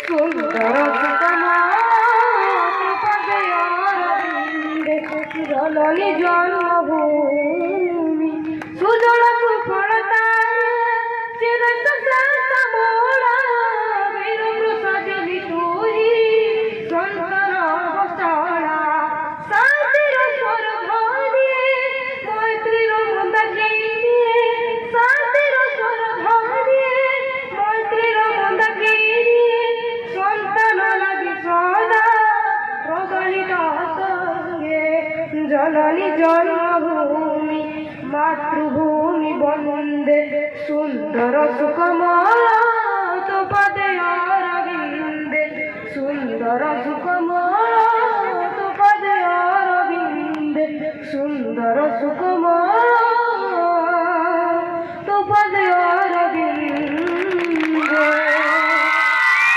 সুন্দর জননী জন্মভূমি সুজল সুফলতা চিরন্তমোড়া বীর প্রসাদি তুই সন্তান বসরা শান্তির স্বর ধরে মৈত্রীর মন্দাকি শান্তির স্বর ধরে মৈত্রীর মন্দাকি সন্তান লাগি সদা প্রগলিত সঙ্গে জননী জন্মভূমি মাতৃভূমি বন্দে সুন্দর সুকমল তো পদে অরবিন্দে সুন্দর